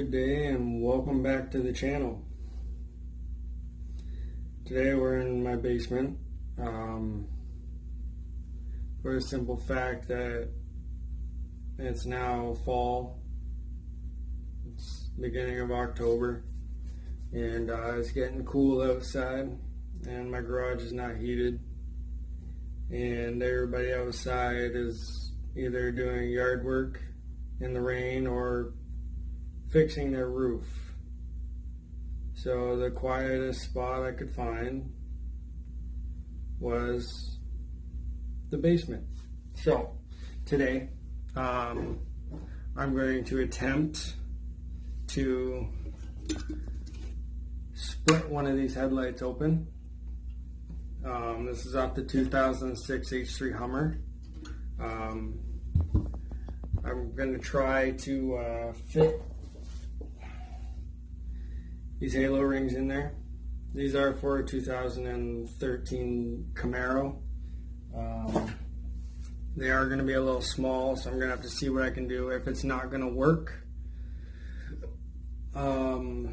Good day and welcome back to the channel. Today we're in my basement for the simple fact that it's now fall. It's beginning of October and it's getting cool outside and my garage is not heated and everybody outside is either doing yard work in the rain or fixing their roof. So the quietest spot I could find was the basement. So today I'm going to attempt to split one of these headlights open. This is off the 2006 H3 Hummer. I'm going to try to fit these halo rings in there. These are for a 2013 Camaro. They are going to be a little small, so I'm going to have to see what I can do. If it's not going to work, no,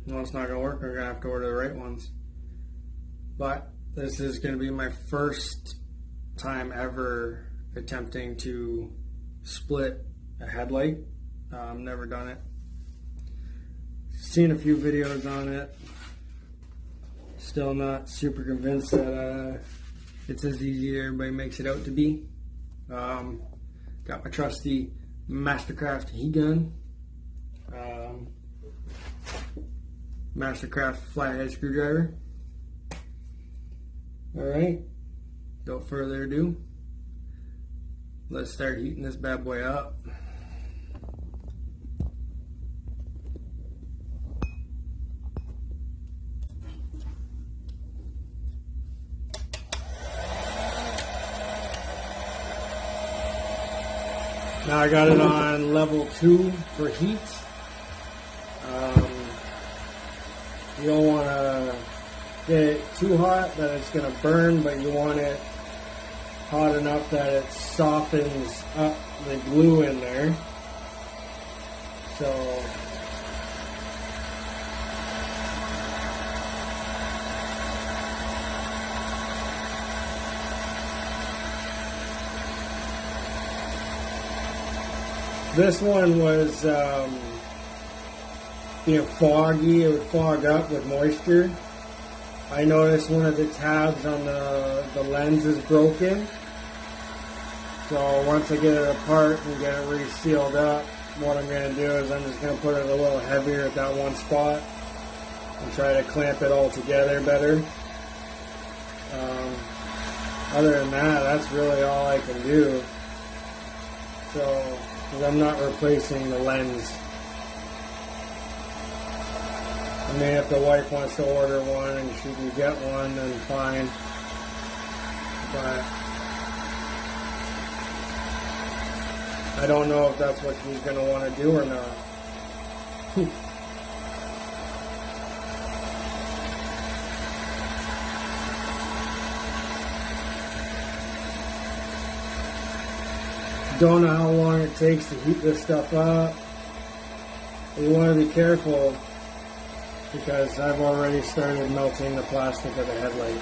it's not going to work. I'm going to have to order the right ones. But this is going to be my first time ever attempting to split a headlight. I've never done it. Seen a few videos on it. Still not super convinced that it's as easy as everybody makes it out to be. Got my trusty Mastercraft heat gun. Mastercraft flathead screwdriver. Alright, without further ado, let's start heating this bad boy up. Now I got it on level 2 for heat. You don't want to get it too hot that it's going to burn, but you want it hot enough that it softens up the glue in there. So this one was being foggy. It would fog up with moisture. I noticed one of the tabs on the lens is broken. So once I get it apart and get it resealed up, what I'm going to do is I'm just going to put it a little heavier at that one spot and try to clamp it all together better. Other than that, that's really all I can do. So, because I'm not replacing the lens. I mean, if the wife wants to order one and she can get one, then fine. But I don't know if that's what she's going to want to do or not. Don't know how long it takes to heat this stuff up. You want to be careful because I've already started melting the plastic of the headlight.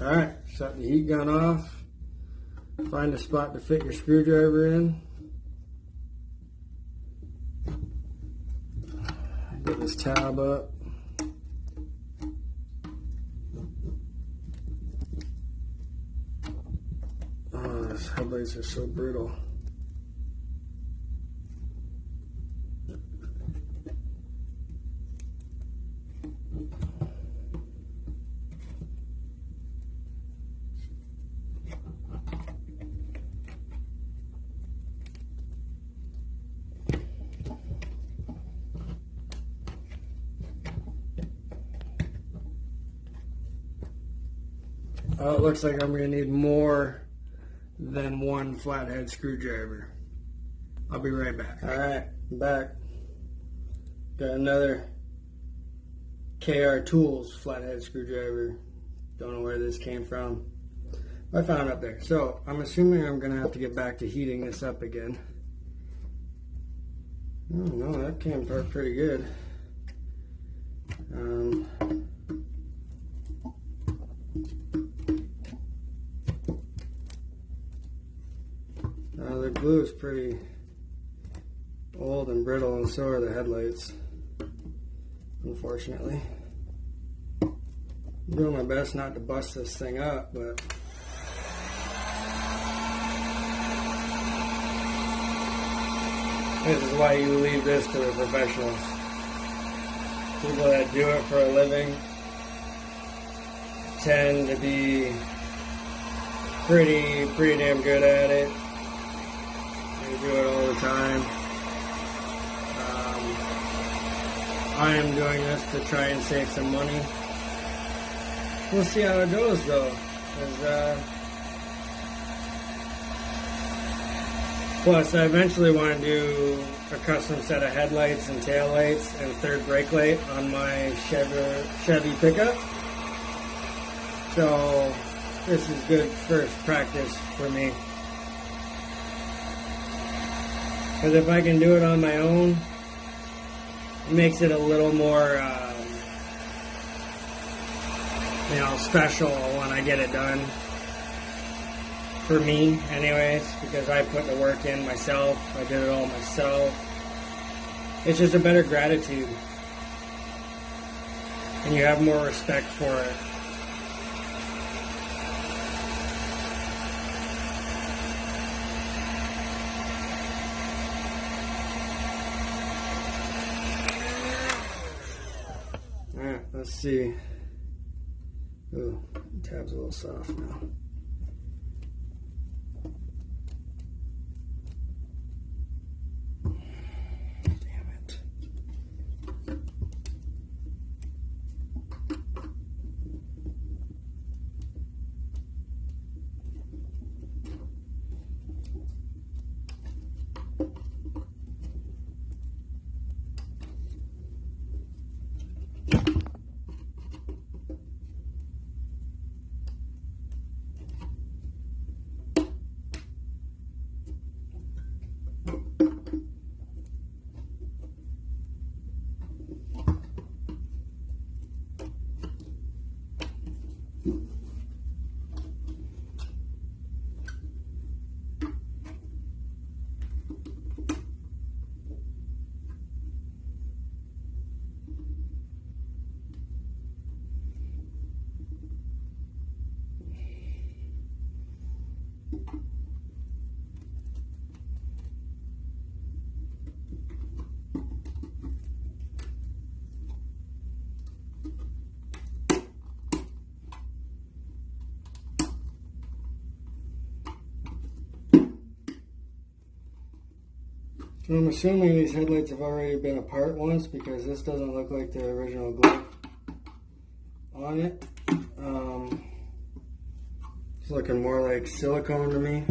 Alright, shut the heat gun off. Find a spot to fit your screwdriver in. Get this tab up. Oh, these headlights are so brittle. It looks like I'm going to need more than one flathead screwdriver. I'll be right back. Alright, I'm back. Got another KR Tools flathead screwdriver. Don't know where this came from. I found it up there. So I'm assuming I'm going to have to get back to heating this up again. Oh no, that came apart pretty good. The glue is pretty old and brittle, and so are the headlights, unfortunately. I'm doing my best not to bust this thing up, but this is why you leave this to the professionals. People that do it for a living tend to be pretty damn good at it. They do it all the time. I am doing this to try and save some money. We'll see how it goes though. Plus, I eventually want to do a custom set of headlights and taillights and third brake light on my Chevy pickup. So this is good first practice for me. Because if I can do it on my own, it makes it a little more, special when I get it done. For me, anyways, because I put the work in myself. I did it all myself. It's just a better gratitude. And you have more respect for it. Alright, let's see. Ooh, the tab's a little soft now. So I'm assuming these headlights have already been apart once because this doesn't look like the original glue on it. It's looking more like silicone to me.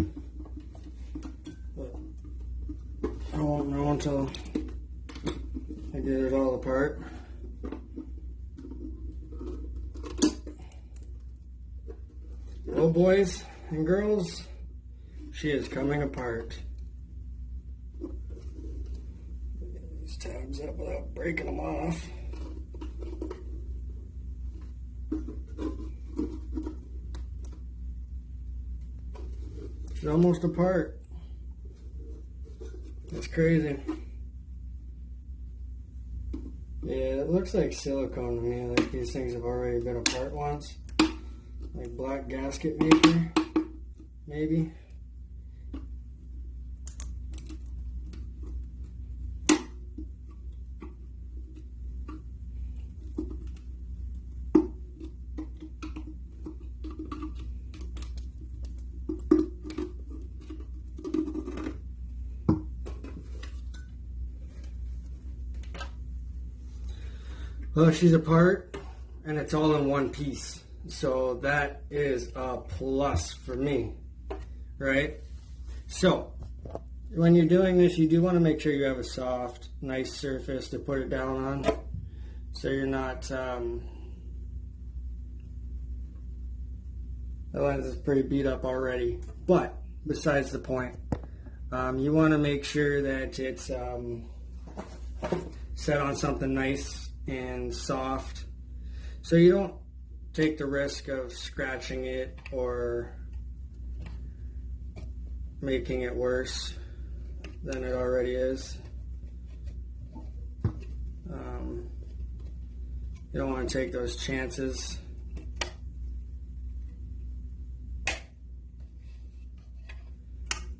But I won't know until I get it all apart. Well, boys and girls, she is coming apart. Get these tabs up without breaking them off. She's almost apart. That's crazy. Yeah, it looks like silicone to me, like these things have already been apart once. Like black gasket maker, maybe. Well, she's apart and it's all in one piece. So that is a plus for me, right? So when you're doing this, you do want to make sure you have a soft, nice surface to put it down on. So you're not The lens is pretty beat up already, but besides the point. You want to make sure that it's set on something nice and soft, so you don't take the risk of scratching it or making it worse than it already is. You don't want to take those chances.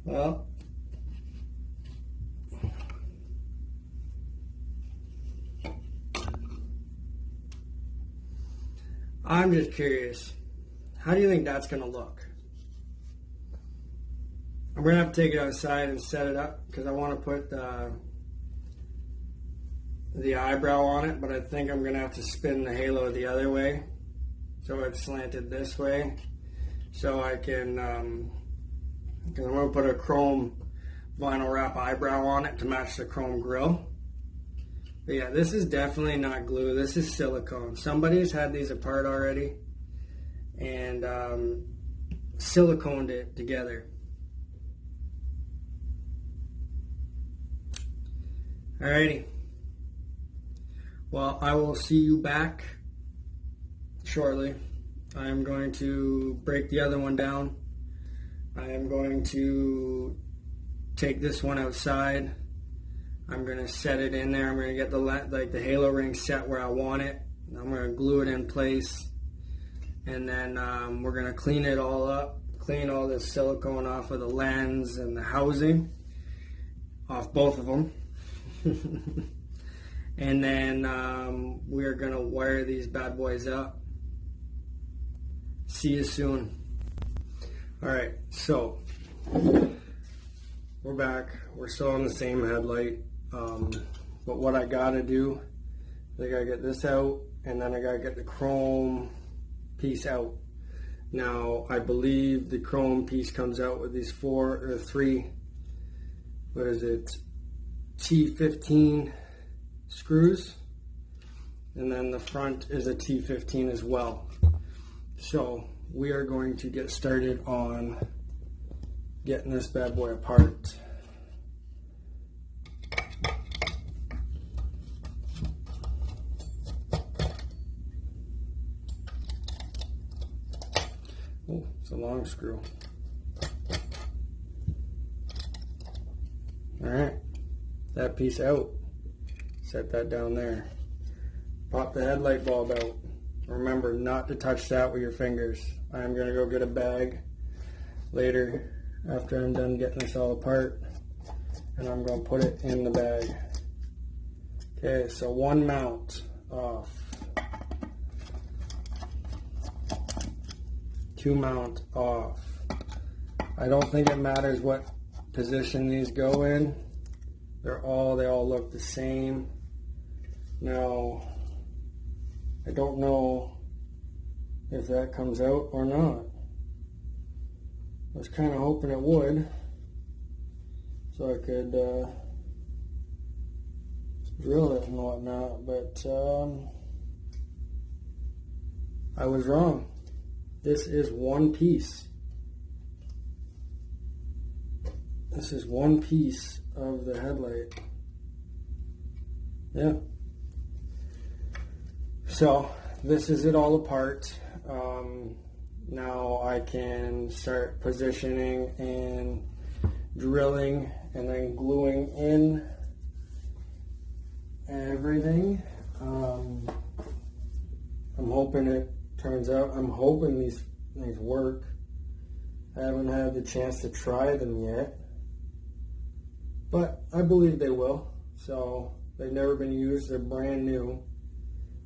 Well, I'm just curious, how do you think that's going to look? I'm going to have to take it outside and set it up because I want to put the eyebrow on it, but I think I'm going to have to spin the halo the other way so it's slanted this way, so I can, because I'm going to put a chrome vinyl wrap eyebrow on it to match the chrome grill. But yeah, this is definitely not glue. This is silicone. Somebody's had these apart already and siliconed it together. Alrighty. Well, I will see you back shortly. I am going to break the other one down. I am going to take this one outside. I'm going to set it in there. I'm going to get the halo ring set where I want it. I'm going to glue it in place. And then we're going to clean it all up. Clean all this silicone off of the lens and the housing. Off both of them. And then we're going to wire these bad boys up. See you soon. Alright, so we're back. We're still on the same headlight. But what I gotta do, I gotta get this out, and then I gotta get the chrome piece out. Now, I believe the chrome piece comes out with these three, what is it, T15 screws, and then the front is a T15 as well. So we are going to get started on getting this bad boy apart. Oh, it's a long screw. Alright, that piece out. Set that down there. Pop the headlight bulb out. Remember not to touch that with your fingers. I am going to go get a bag later after I'm done getting this all apart, and I'm going to put it in the bag. Okay, so one mount off. Two mount off. I don't think it matters what position these go in. They all look the same. Now, I don't know if that comes out or not. I was kind of hoping it would, so I could drill it and whatnot, but I was wrong. This is one piece. This is one piece of the headlight. Yeah. So this is it all apart. Now I can start positioning and drilling and then gluing in everything. I'm hoping it turns out. I'm hoping these things work. I haven't had the chance to try them yet, but I believe they will. So they've never been used. They're brand new.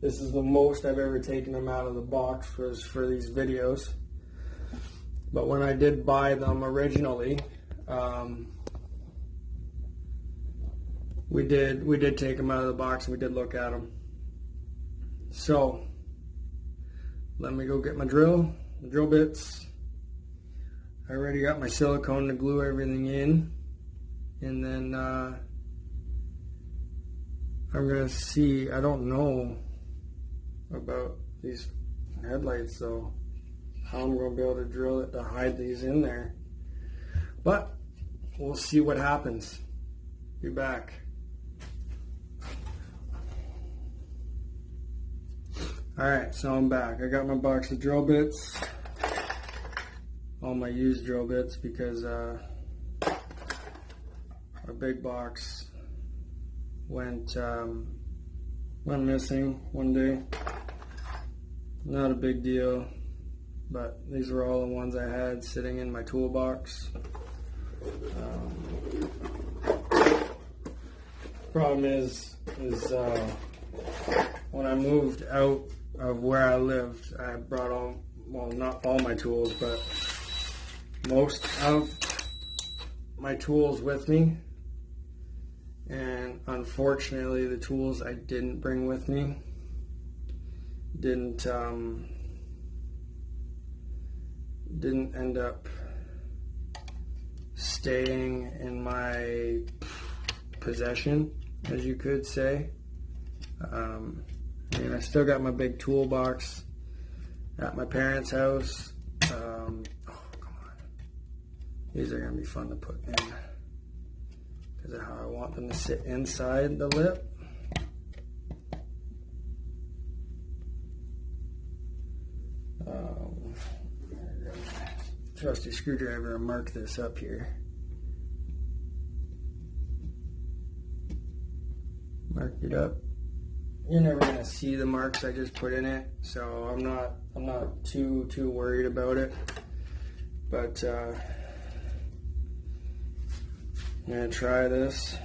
This is the most I've ever taken them out of the box for these videos. But when I did buy them originally, we did take them out of the box and we did look at them. So let me go get my drill bits. I already got my silicone to glue everything in, and then I'm gonna see. I don't know about these headlights, so how I'm going to be able to drill it to hide these in there. But we'll see what happens. Be back. Alright, so I'm back. I got my box of drill bits. All my used drill bits because our big box went missing one day. Not a big deal, but these were all the ones I had sitting in my toolbox. Problem is when I moved out of where I lived, I brought all, well, not all my tools, but most of my tools with me. And unfortunately, the tools I didn't bring with me didn't end up staying in my possession, as you could say. I still got my big toolbox at my parents' house. Oh, come on. These are going to be fun to put in because of how I want them to sit inside the lip. Trusty screwdriver and mark this up here. Mark it up. You're never gonna see the marks I just put in it, so I'm not too worried about it. But I'm gonna try this.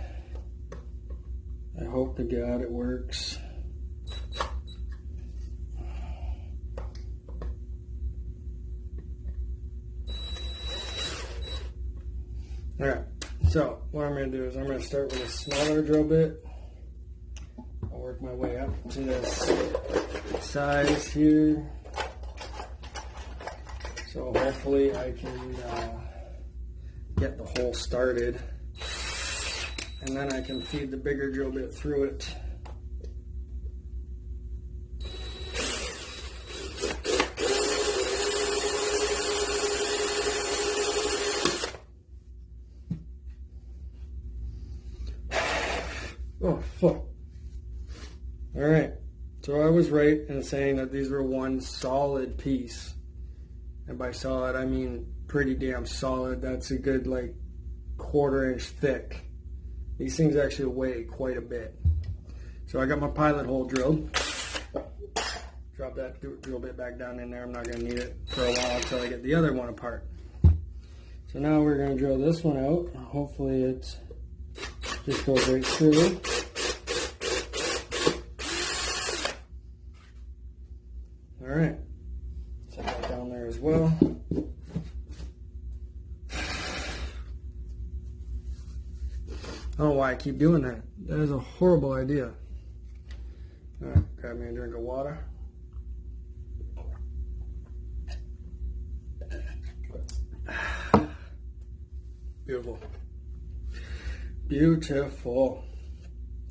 I hope to God it works. Alright, so what I'm going to do is I'm going to start with a smaller drill bit. I'll work my way up to this size here. So hopefully I can get the hole started. And then I can feed the bigger drill bit through it. Oh, fuck. Alright, so I was right in saying that these were one solid piece. And by solid, I mean pretty damn solid. That's a good, like, 1/4 inch thick. These things actually weigh quite a bit. So I got my pilot hole drilled. Drop that drill bit back down in there. I'm not going to need it for a while until I get the other one apart. So now we're going to drill this one out. Hopefully it just goes right through. Alright. Set that down there as well. I don't know why I keep doing that. That is a horrible idea. Alright, grab me a drink of water. Beautiful. Beautiful.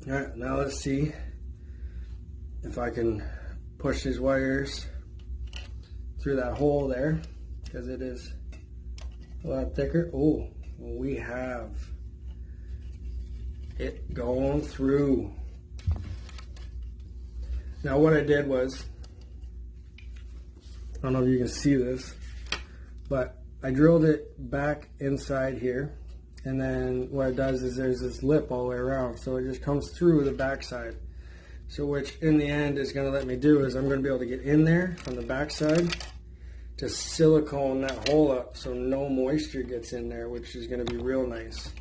Alright, now let's see if I can push these wires through that hole there, because it is a lot thicker. Oh, we have it going through. Now what I did was, I don't know if you can see this, but I drilled it back inside here, and then what it does is there's this lip all the way around, so it just comes through the backside. So which in the end is going to let me do is I'm going to be able to get in there from the backside to silicone that hole up so no moisture gets in there, which is going to be real nice.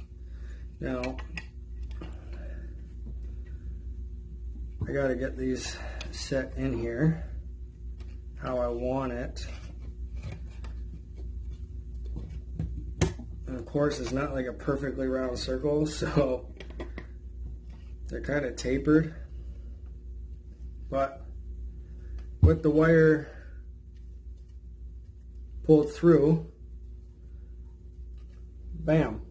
Now I got to get these set in here how I want it. And of course it's not like a perfectly round circle, so they're kind of tapered. But with the wire pulled through, bam,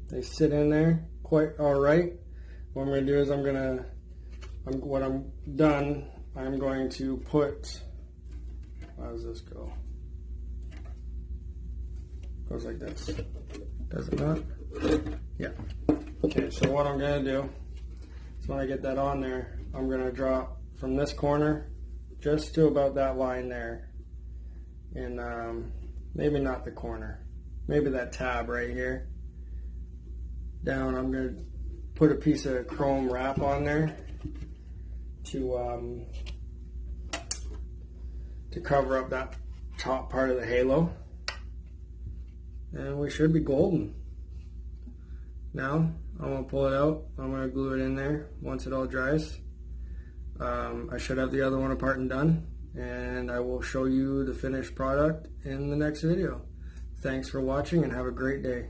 they sit in there quite all right. What I'm going to do is when I'm done, I'm going to put, how does this go? Goes like this. Does it not? Yeah. Okay, so what I'm going to do is when I get that on there, I'm going to drop from this corner just to about that line there. And maybe not the corner. Maybe that tab right here. Down, I'm going to put a piece of chrome wrap on there to cover up that top part of the halo. And we should be golden. Now, I'm going to pull it out. I'm going to glue it in there once it all dries. I should have the other one apart and done. And I will show you the finished product in the next video. Thanks for watching and have a great day.